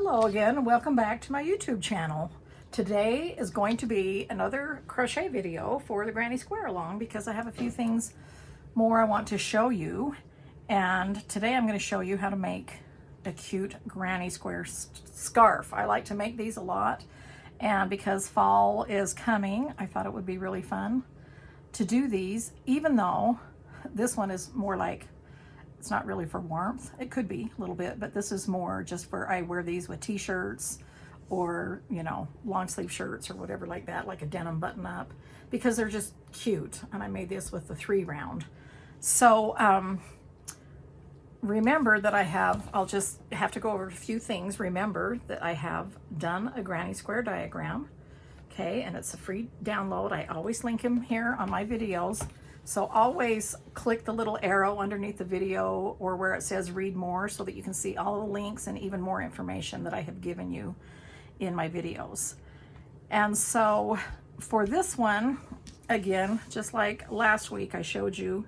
Hello again, and welcome back to my YouTube channel. Today is going to be another crochet video for the Granny Square Along because I have a few things more I want to show you. And today I'm going to show you how to make a cute Granny Square scarf. I like to make these a lot, and because fall is coming, I thought it would be really fun to do these, even though this one is more like, it's not really for warmth. It could be a little bit, but this is more just for, I wear these with t-shirts or, you know, long sleeve shirts or whatever like that, like a denim button up, because they're just cute. And I made this with the 3 round. So remember that I'll just have to go over a few things. Remember that I have done a Granny Square diagram, okay, and it's a free download. I always link them here on my videos. So always click the little arrow underneath the video or where it says read more so that you can see all the links and even more information that I have given you in my videos. And so for this one, again, just like last week, I showed you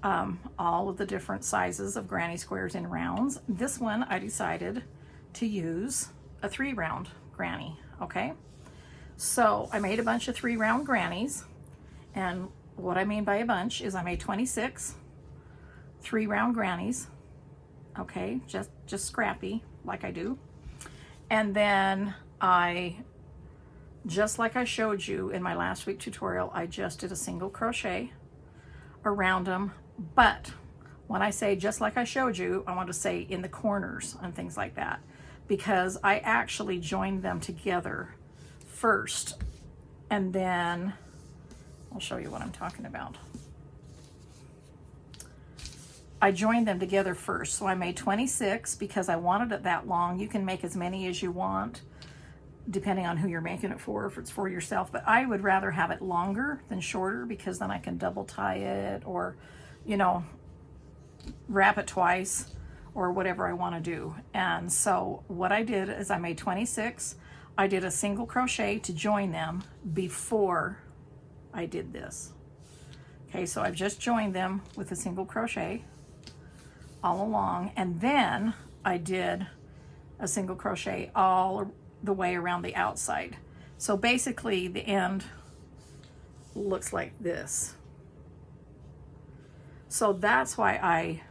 all of the different sizes of granny squares in rounds. This one, I decided to use a 3 round granny, okay? So I made a bunch of 3 round grannies, and what I mean by a bunch is I made 26 3 round grannies, okay, just scrappy like I do. And then just like I showed you in my last week tutorial, I just did a single crochet around them. But when I say just like I showed you, I want to say in the corners and things like that, because I actually joined them together first, and then I'll show you what I'm talking about. I joined them together first. So I made 26 because I wanted it that long. You can make as many as you want, depending on who you're making it for, if it's for yourself. But I would rather have it longer than shorter, because then I can double tie it or, you know, wrap it twice or whatever I want to do. And so what I did is I made 26. I did a single crochet to join them before I did this. Okay, so I've just joined them with a single crochet all along, and then I did a single crochet all the way around the outside. So basically the end looks like this. So that's why I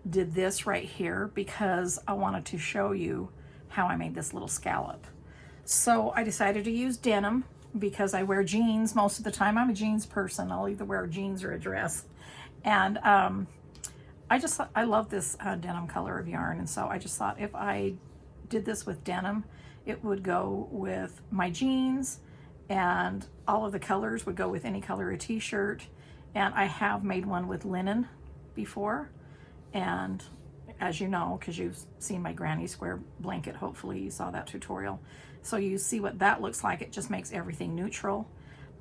did this right here, because I wanted to show you how I made this little scallop. So I decided to use denim because I wear jeans most of the time. I'm a jeans person. I'll either wear jeans or a dress. And I love this denim color of yarn. And so I just thought if I did this with denim, it would go with my jeans, and all of the colors would go with any color of t-shirt. And I have made one with linen before. And as you know, because you've seen my Granny Square blanket, hopefully you saw that tutorial. So you see what that looks like. It just makes everything neutral.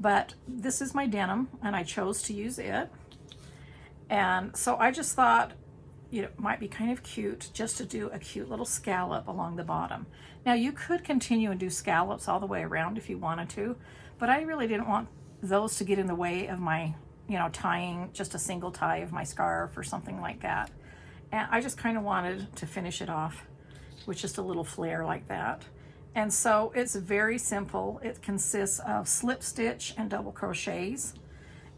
But this is my denim, and I chose to use it. And so I just thought, you know, it might be kind of cute just to do a cute little scallop along the bottom. Now you could continue and do scallops all the way around if you wanted to, but I really didn't want those to get in the way of my, you know, tying just a single tie of my scarf or something like that. And I just kind of wanted to finish it off with just a little flare like that. And so it's very simple. It consists of slip stitch and double crochets.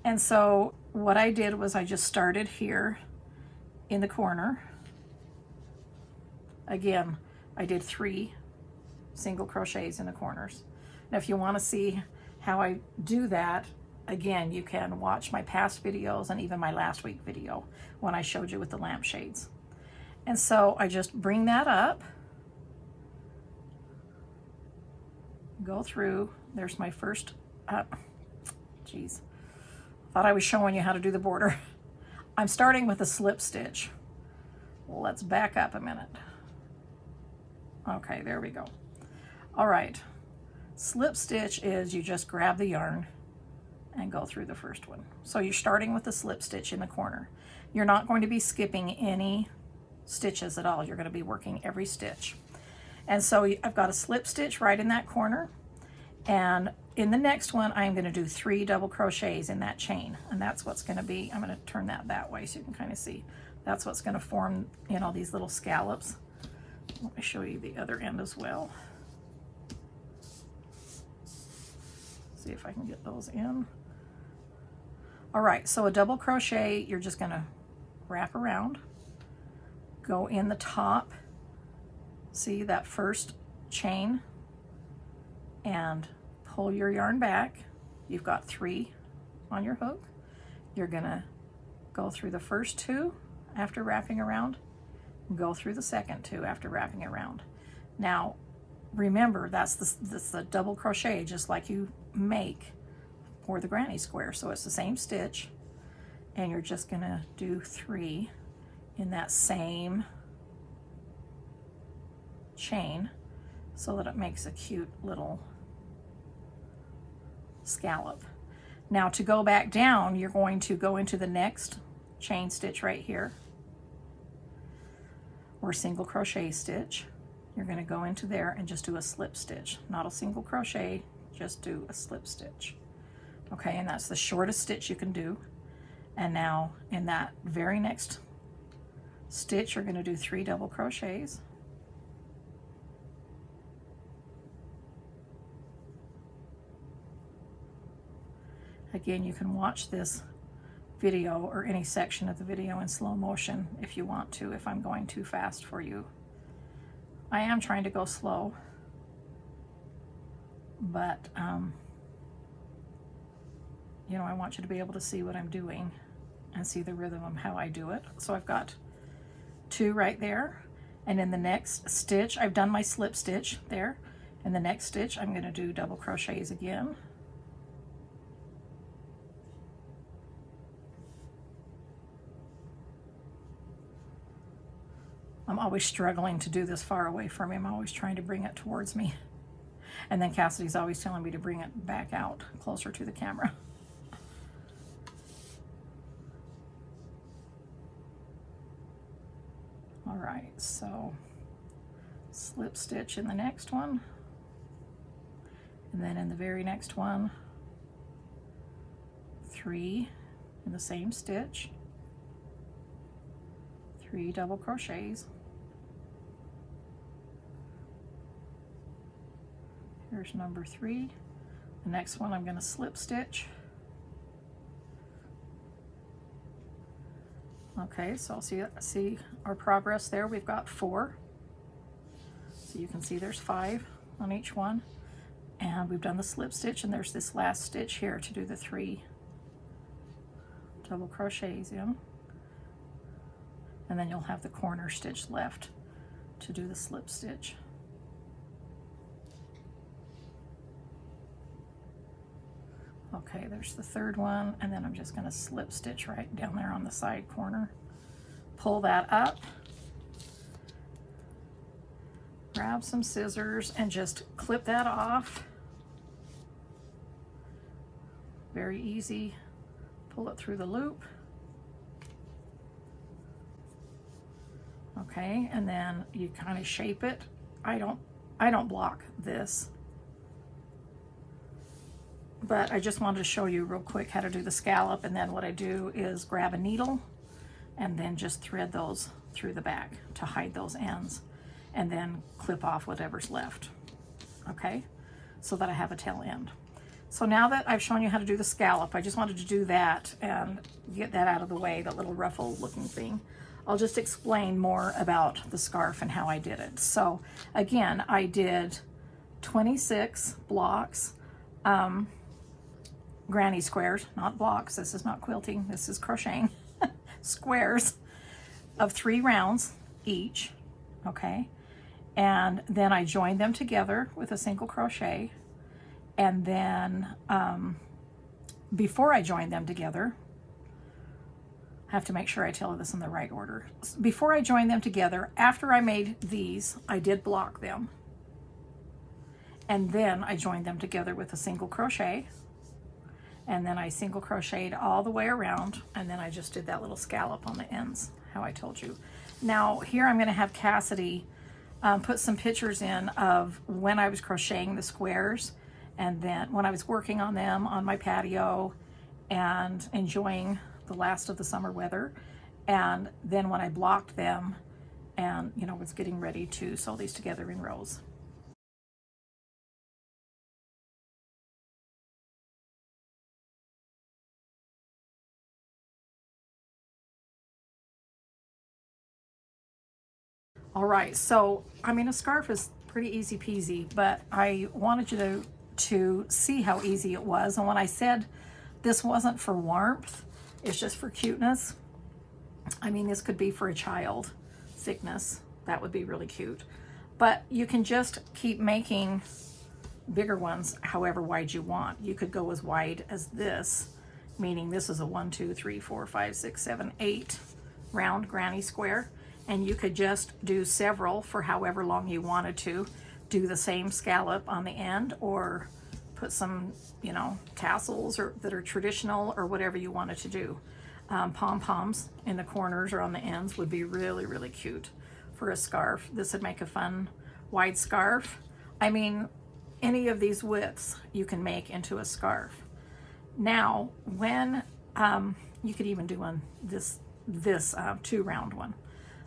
And so what I did was I just started here in the corner. Again, I did 3 single crochets in the corners. Now if you want to see how I do that, again, you can watch my past videos and even my last week video when I showed you with the lampshades. And so I just bring that up, go through. There's my first, geez, thought I was showing you how to do the border. I'm starting with a slip stitch. Well, let's back up a minute. Okay, there we go. All right, slip stitch is you just grab the yarn and go through the first one. So you're starting with a slip stitch in the corner. You're not going to be skipping any stitches at all. You're going to be working every stitch. And so I've got a slip stitch right in that corner, and in the next one I'm going to do 3 double crochets in that chain, and that's what's going to be, I'm going to turn that way so you can kind of see. That's what's going to form, you know, these little scallops. Let me show you the other end as well. See if I can get those in. All right, so a double crochet, you're just gonna wrap around, go in the top, see that first chain, and pull your yarn back. You've got 3 on your hook. You're gonna go through the first 2 after wrapping around, go through the second 2 after wrapping around. Now, remember, that's the double crochet, just like you make for the granny square. So it's the same stitch, and you're just gonna do 3 in that same chain so that it makes a cute little scallop. Now to go back down, you're going to go into the next chain stitch right here, or single crochet stitch. You're going to go into there and just do a slip stitch, not a single crochet, just do a slip stitch. Okay, and that's the shortest stitch you can do. And now in that very next stitch, you're going to do 3 double crochets. Again, you can watch this video or any section of the video in slow motion if you want to, if I'm going too fast for you. I am trying to go slow, but you know, I want you to be able to see what I'm doing and see the rhythm of how I do it. So I've got 2 right there, and in the next stitch, I've done my slip stitch there. In the next stitch, I'm going to do double crochets again. I'm always struggling to do this far away from me. I'm always trying to bring it towards me. And then Cassidy's always telling me to bring it back out closer to the camera. All right, so slip stitch in the next one. And then in the very next one, 3 in the same stitch, 3 double crochets. Here's number 3. The next one I'm going to slip stitch. Okay, so I'll see our progress there. We've got 4. So you can see there's 5 on each one. And we've done the slip stitch, and there's this last stitch here to do the 3 double crochets in. And then you'll have the corner stitch left to do the slip stitch. Okay, there's the 3rd one, and then I'm just going to slip stitch right down there on the side corner. Pull that up, grab some scissors, and just clip that off. Very easy. Pull it through the loop. Okay, and then you kind of shape it. I don't block this, but I just wanted to show you real quick how to do the scallop. And then what I do is grab a needle and then just thread those through the back to hide those ends, and then clip off whatever's left. Okay, so that I have a tail end. So now that I've shown you how to do the scallop, I just wanted to do that and get that out of the way, that little ruffle looking thing. I'll just explain more about the scarf and how I did it. So again, I did 26 blocks, granny squares, not blocks. This is not quilting, this is crocheting. Squares of 3 rounds each, okay? And then I joined them together with a single crochet. And then before I joined them together, I have to make sure I tell this in the right order. Before I joined them together, after I made these, I did block them. And then I joined them together with a single crochet. And then I single crocheted all the way around. And then I just did that little scallop on the ends, how I told you. Now here I'm going to have Cassidy put some pictures in of when I was crocheting the squares, and then when I was working on them on my patio and enjoying the last of the summer weather, and then when I blocked them and you know, was getting ready to sew these together in rows. All right, so I mean, a scarf is pretty easy peasy, but I wanted you to see how easy it was. And when I said this wasn't for warmth, it's just for cuteness, I mean, this could be for a child, thickness. That would be really cute. But you can just keep making bigger ones however wide you want. You could go as wide as this, meaning this is a 1, 2, 3, 4, 5, 6, 7, 8 round granny square. And you could just do several for however long you wanted to. Do the same scallop on the end, or put some, you know, tassels or that are traditional, or whatever you wanted to do. Pom-poms in the corners or on the ends would be really, really cute for a scarf. This would make a fun wide scarf. I mean, any of these widths you can make into a scarf. Now, when you could even do one this 2 round one,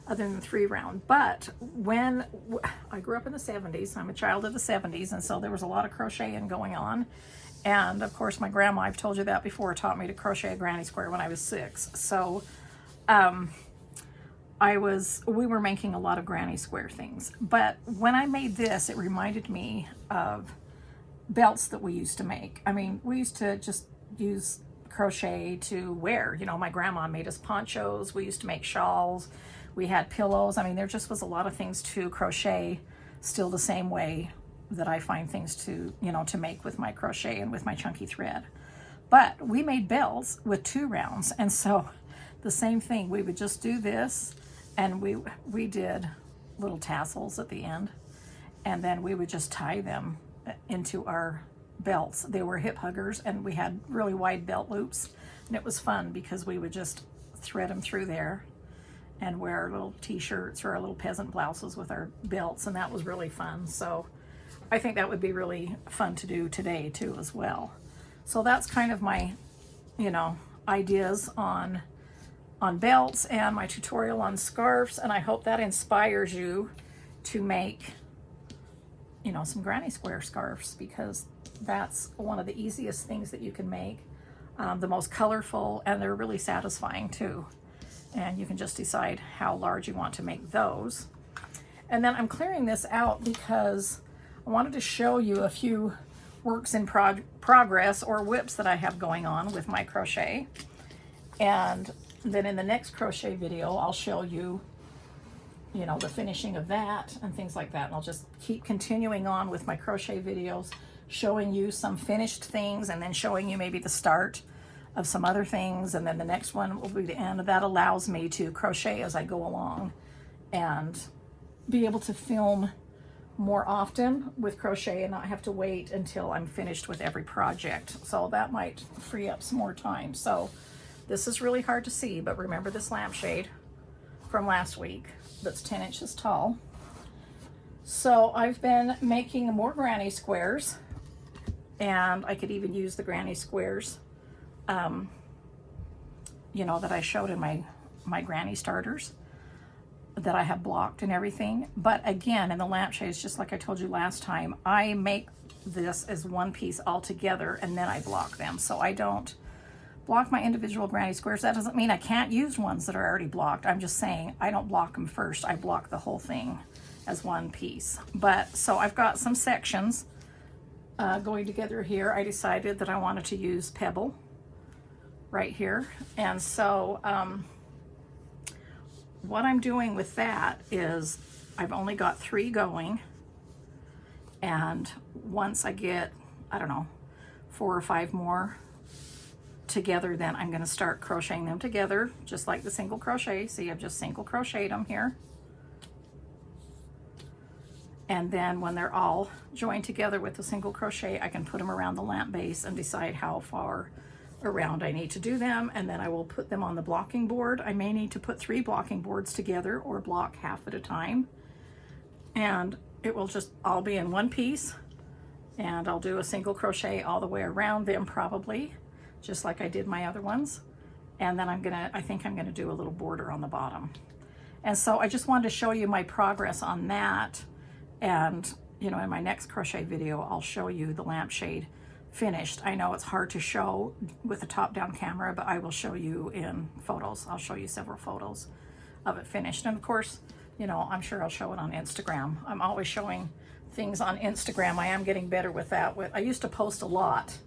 other than 3 round. But when I grew up in the 70s, I'm a child of the 70s, and so there was a lot of crocheting going on. And of course, my grandma, I've told you that before, taught me to crochet a granny square when I was 6. So we were making a lot of granny square things. But when I made this, it reminded me of belts that we used to make. I mean, we used to just use crochet to wear. You know, my grandma made us ponchos. We used to make shawls. We had pillows. I mean, there just was a lot of things to crochet still the same way that I find things to, you know, to make with my crochet and with my chunky thread. But we made belts with 2 rounds. And so the same thing, we would just do this, and we did little tassels at the end, and then we would just tie them into our belts. They were hip huggers, and we had really wide belt loops, and it was fun because we would just thread them through there and wear our little t-shirts or our little peasant blouses with our belts, and that was really fun. So I think that would be really fun to do today too as well. So that's kind of my, you know, ideas on belts and my tutorial on scarves, and I hope that inspires you to make, you know, some granny square scarves, because that's one of the easiest things that you can make, the most colorful, and they're really satisfying too. And you can just decide how large you want to make those. And then I'm clearing this out because I wanted to show you a few works in progress, or whips that I have going on with my crochet. And then in the next crochet video, I'll show you, you know, the finishing of that and things like that. And I'll just keep continuing on with my crochet videos, showing you some finished things, and then showing you maybe the start of some other things, and then the next one will be the end. That allows me to crochet as I go along and be able to film more often with crochet and not have to wait until I'm finished with every project. So that might free up some more time. So this is really hard to see, but remember this lampshade from last week that's 10 inches tall. So I've been making more granny squares, and I could even use the granny squares you know, that I showed in my granny starters that I have blocked and everything. But again, in the lampshades, just like I told you last time, I make this as one piece all together, and then I block them. So I don't block my individual granny squares. That doesn't mean I can't use ones that are already blocked. I'm just saying I don't block them first. I block the whole thing as one piece. But so I've got some sections going together here. I decided that I wanted to use pebble right here, and so what I'm doing with that is I've only got 3 going, and once I get, I don't know, 4 or 5 more together, then I'm going to start crocheting them together just like the single crochet. See, I've just single crocheted them here, and then when they're all joined together with the single crochet, I can put them around the lamp base and decide how far around I need to do them, and then I will put them on the blocking board. I may need to put 3 blocking boards together or block half at a time, and it will just all be in one piece, and I'll do a single crochet all the way around them, probably just like I did my other ones. And then I think I'm gonna do a little border on the bottom, And so I just wanted to show you my progress on that. And, you know, in my next crochet video, I'll show you the lampshade finished. I know it's hard to show with a top-down camera, but I will show you in photos. I'll show you several photos of it finished. And of course, you know, I'm sure I'll show it on Instagram. I'm always showing things on Instagram. I am getting better with that. I used to post a lot,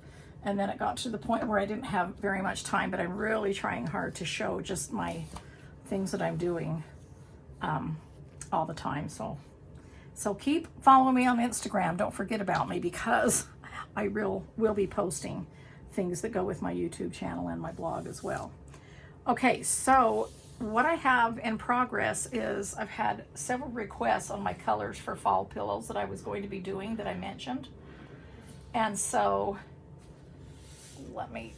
and then it got to the point where I didn't have very much time, but I'm really trying hard to show just my things that I'm doing all the time. So keep following me on Instagram. Don't forget about me, because I will be posting things that go with my YouTube channel and my blog as well. Okay, so what I have in progress is I've had several requests on my colors for fall pillows that I was going to be doing that I mentioned. And so let me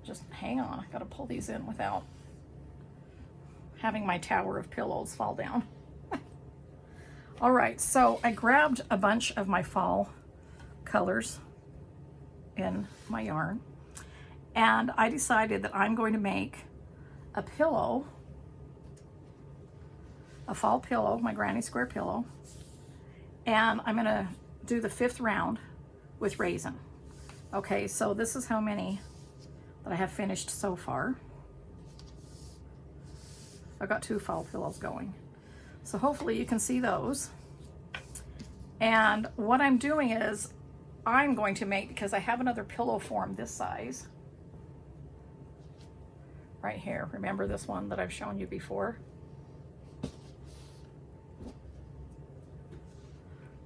just hang on. I gotta pull these in without having my tower of pillows fall down. All right, so I grabbed a bunch of my fall colors in my yarn, and I decided that I'm going to make a pillow, a fall pillow, my granny square pillow, and I'm going to do the 5th round with raisin. Okay, so this is how many that I have finished so far. I've got 2 fall pillows going, so hopefully you can see those. And what I'm doing is I'm going to make, because I have another pillow form this size right here. Remember this one that I've shown you before?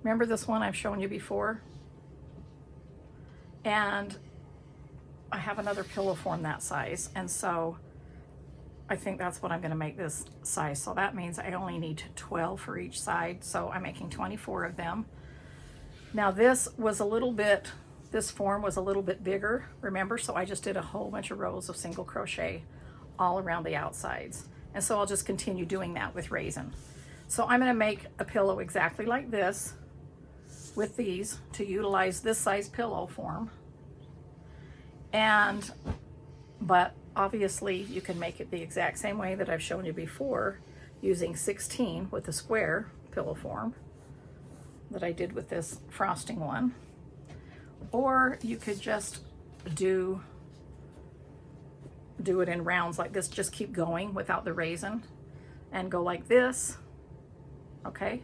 Remember this one I've shown you before? And I have another pillow form that size, and so I think that's what I'm going to make this size. So that means I only need 12 for each side, so I'm making 24 of them. Now this was a little bit, this form was a little bit bigger, remember? So I just did a whole bunch of rows of single crochet all around the outsides. And so I'll just continue doing that with raisin. So I'm going to make a pillow exactly like this with these to utilize this size pillow form. But obviously you can make it the exact same way that I've shown you before, using 16 with the square pillow form that I did with this frosting one. Or you could just do it in rounds like this, just keep going without the raisin and go like this, okay?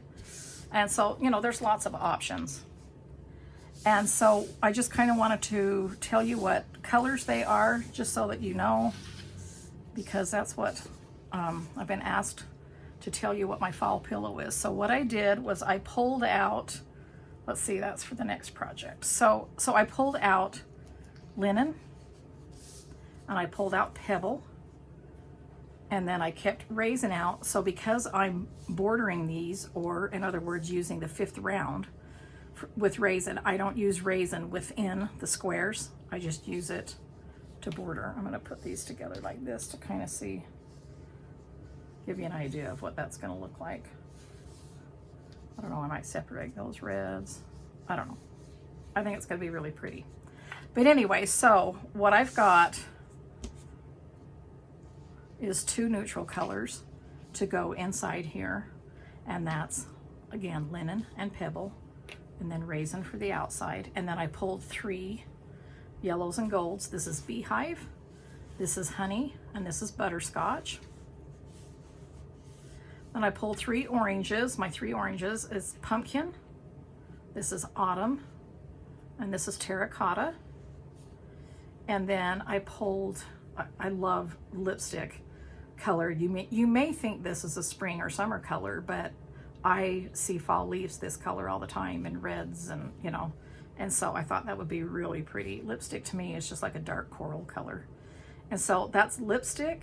And so, you know, there's lots of options. And so I just kind of wanted to tell you what colors they are, just so that you know, because that's what I've been asked to tell you what my fall pillow is. So what I did was I pulled out, let's see, that's for the next project. So I pulled out linen, and I pulled out pebble, and then I kept raisin out. So because I'm bordering these, or in other words, using the 5th round with raisin, I don't use raisin within the squares. I just use it to border. I'm going to put these together like this to kind of see, give you an idea of what that's going to look like. I don't know, I might separate those reds. I don't know. I think it's going to be really pretty. But anyway, so what I've got is 2 neutral colors to go inside here, and that's again linen and pebble, and then raisin for the outside. And then I pulled 3 yellows and golds. This is beehive, this is honey, and this is butterscotch. Then I pulled 3 oranges. My 3 oranges is pumpkin, this is autumn, and this is terracotta. And then I pulled, I love lipstick color. You may think this is a spring or summer color, but I see fall leaves this color all the time in reds, and you know, and so I thought that would be really pretty. Lipstick to me is just like a dark coral color. And so that's lipstick,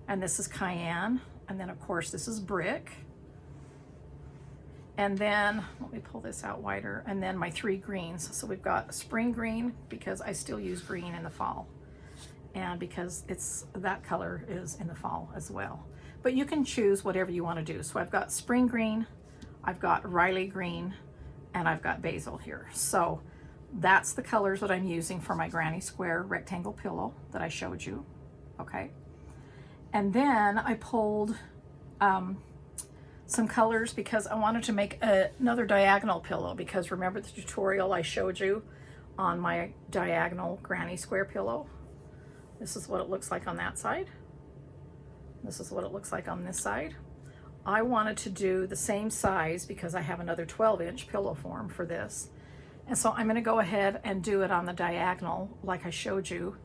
and this is cayenne, and then of course this is brick. And then let me pull this out wider, and then my 3 greens. So we've got spring green, because I still use green in the fall, and because that color is in the fall as well. But you can choose whatever you want to do. So I've got spring green, I've got Riley green, and I've got basil here. So that's the colors that I'm using for my granny square rectangle pillow that I showed you, okay? And then I pulled some colors because I wanted to make another diagonal pillow, because remember the tutorial I showed you on my diagonal granny square pillow? This is what it looks like on that side. This is what it looks like on this side. I wanted to do the same size because I have another 12-inch pillow form for this. And so I'm going to go ahead and do it on the diagonal like I showed you,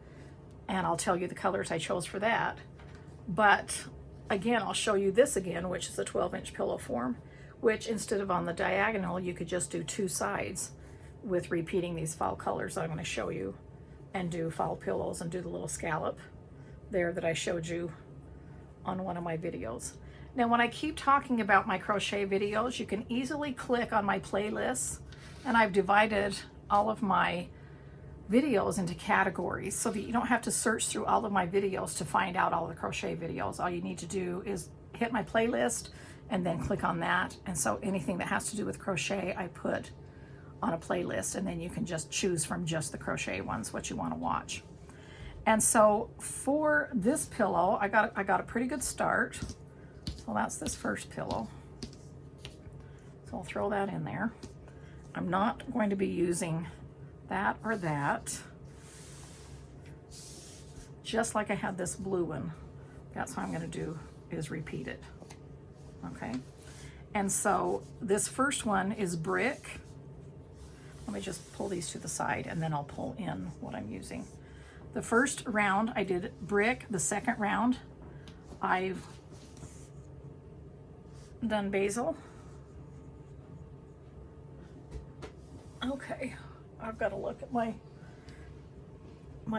and I'll tell you the colors I chose for that. But again, I'll show you this again, which is a 12-inch pillow form, which instead of on the diagonal, you could just do two sides with repeating these fall colors that I'm going to show you, and do fall pillows and do the little scallop there that I showed you on one of my videos. Now, when I keep talking about my crochet videos, you can easily click on my playlists, and I've divided all of my videos into categories so that you don't have to search through all of my videos to find out all the crochet videos. All you need to do is hit my playlist and then click on that. And so anything that has to do with crochet, I put on a playlist, and then you can just choose from just the crochet ones what you want to watch. And so for this pillow, I got a pretty good start. So that's this first pillow. So I'll throw that in there. I'm not going to be using that or that. Just like I had this blue one. That's what I'm going to do, is repeat it. Okay. And so this first one is brick. Let me just pull these to the side, and then I'll pull in what I'm using. The first round I did brick. The second round I've done basil. Okay, I've got to look at my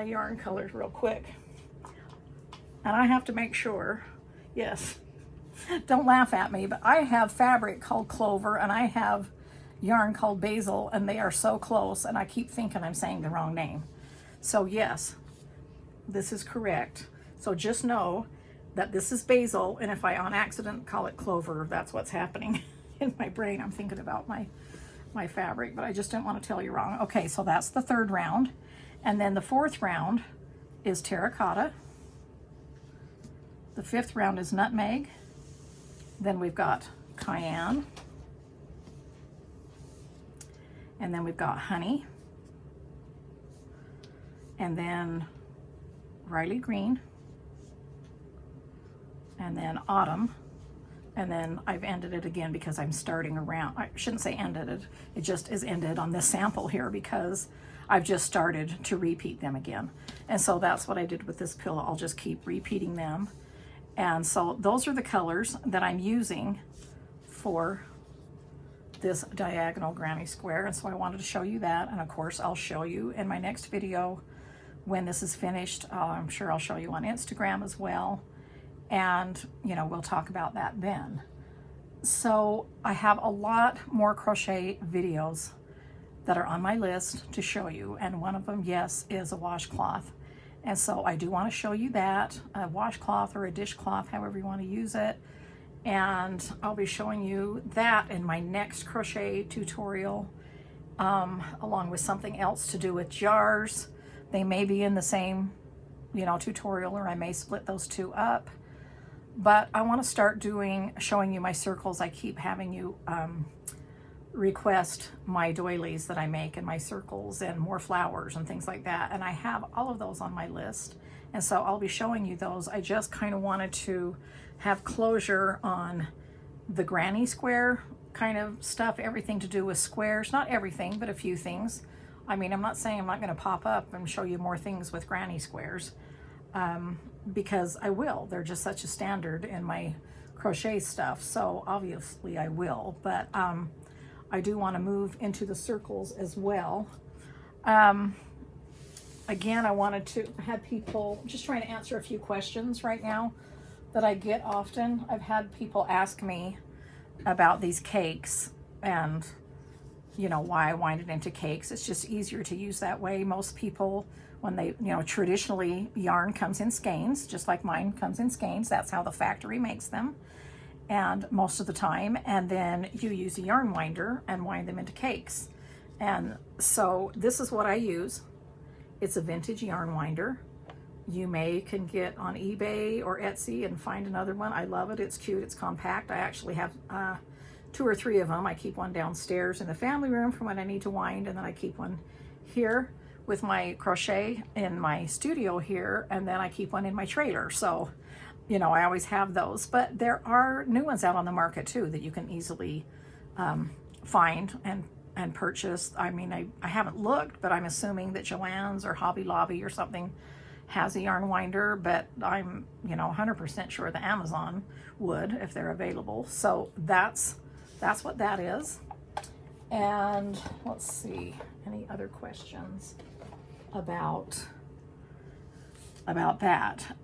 yarn colors real quick. And I have to make sure, yes, don't laugh at me, but I have fabric called clover and I have yarn called basil, and they are so close, and I keep thinking I'm saying the wrong name. So yes, this is correct. So just know that this is basil, and if I on accident call it clover, that's what's happening in my brain. I'm thinking about my fabric, but I just didn't want to tell you wrong. Okay, so that's the third round. And then the fourth round is terracotta. The fifth round is nutmeg. Then we've got cayenne. And then we've got honey. And then Riley green. And then autumn. And then I've ended it again because I'm starting around. I shouldn't say ended it. It just is ended on this sample here because I've just started to repeat them again. And so that's what I did with this pillow. I'll just keep repeating them. And so those are the colors that I'm using for this diagonal granny square. And so I wanted to show you that. And of course, I'll show you in my next video when this is finished. I'm sure I'll show you on Instagram as well. And, you know, we'll talk about that then. So I have a lot more crochet videos that are on my list to show you. And one of them, yes, is a washcloth. And so I do want to show you that, a washcloth or a dishcloth, however you want to use it. And I'll be showing you that in my next crochet tutorial, along with something else to do with jars. They may be in the same, you know, tutorial, or I may split those two up. But I want to start showing you my circles. I keep having you request my doilies that I make and my circles and more flowers and things like that. And I have all of those on my list. And so I'll be showing you those. I just kind of wanted to have closure on the granny square kind of stuff, everything to do with squares. Not everything, but a few things. I mean, I'm not saying I'm not going to pop up and show you more things with granny squares. Because I will. They're just such a standard in my crochet stuff, so obviously I will. But I do want to move into the circles as well. Again, I wanted to have people, just trying to answer a few questions right now that I get often. I've had people ask me about these cakes and, you know, why I wind it into cakes. It's just easier to use that way. Most people, when they, you know, traditionally yarn comes in skeins, just like mine comes in skeins. That's how the factory makes them, and most of the time. And then you use a yarn winder and wind them into cakes. And so this is what I use. It's a vintage yarn winder You can get on eBay or Etsy and find another one. I love it. It's cute. It's compact. I actually have 2 or 3 of them. I keep one downstairs in the family room for when I need to wind, and then I keep one here with my crochet in my studio here, and then I keep one in my trailer. So, you know, I always have those. But there are new ones out on the market too that you can easily find and purchase. I mean, I haven't looked, but I'm assuming that Joann's or Hobby Lobby or something has a yarn winder, but I'm, you know, 100% sure the Amazon would if they're available. So that's what that is. And let's see, any other questions about that?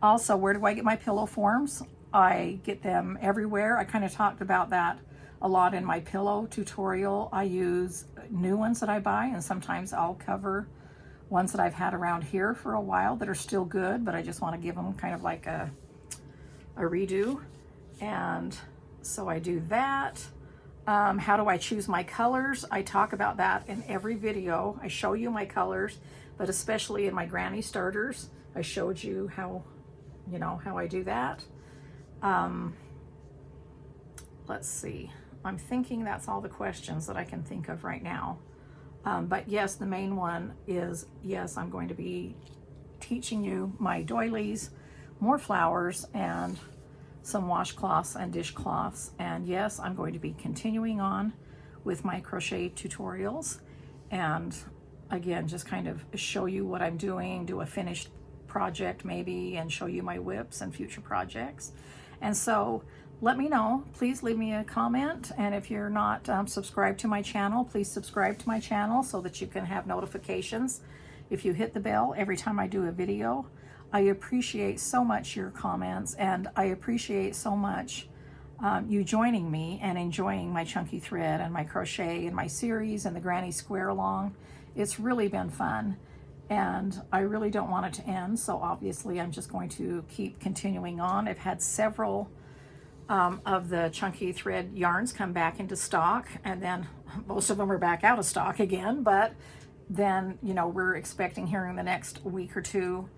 Also, where do I get my pillow forms? I get them everywhere. I kind of talked about that a lot in my pillow tutorial. I use new ones that I buy, and sometimes I'll cover ones that I've had around here for a while that are still good, but I just want to give them kind of like a redo. And so I do that. How do I choose my colors? I talk about that in every video. I show you my colors, but especially in my granny starters, I showed you how, you know, how I do that. Let's see. I'm thinking that's all the questions that I can think of right now. But yes, the main one is, yes, I'm going to be teaching you my doilies, more flowers, and some washcloths and dishcloths. And yes, I'm going to be continuing on with my crochet tutorials. And again, just kind of show you what I'm doing, do a finished project maybe, and show you my whips and future projects. And so let me know. Please leave me a comment. And if you're not subscribed to my channel, please subscribe to my channel so that you can have notifications if you hit the bell every time I do a video. I appreciate so much your comments, and I appreciate so much you joining me and enjoying my chunky thread and my crochet and my series and the granny square along. It's really been fun, and I really don't want it to end. So obviously I'm just going to keep continuing on. I've had several of the chunky thread yarns come back into stock, and then most of them are back out of stock again. But then, you know, we're expecting here in the next week or two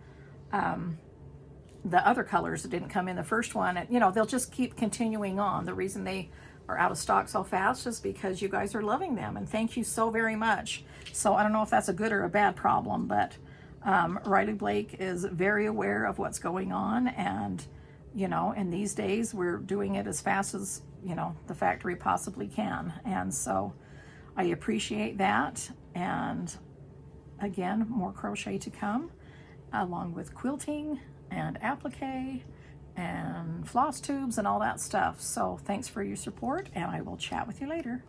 the other colors that didn't come in the first one, and you know, they'll just keep continuing on. The reason they are out of stock so fast is because you guys are loving them, and thank you so very much. So I don't know if that's a good or a bad problem, but Riley Blake is very aware of what's going on, and you know, in these days we're doing it as fast as, you know, the factory possibly can. And so I appreciate that. And again, more crochet to come, along with quilting and applique and floss tubes and all that stuff. So thanks for your support, and I will chat with you later.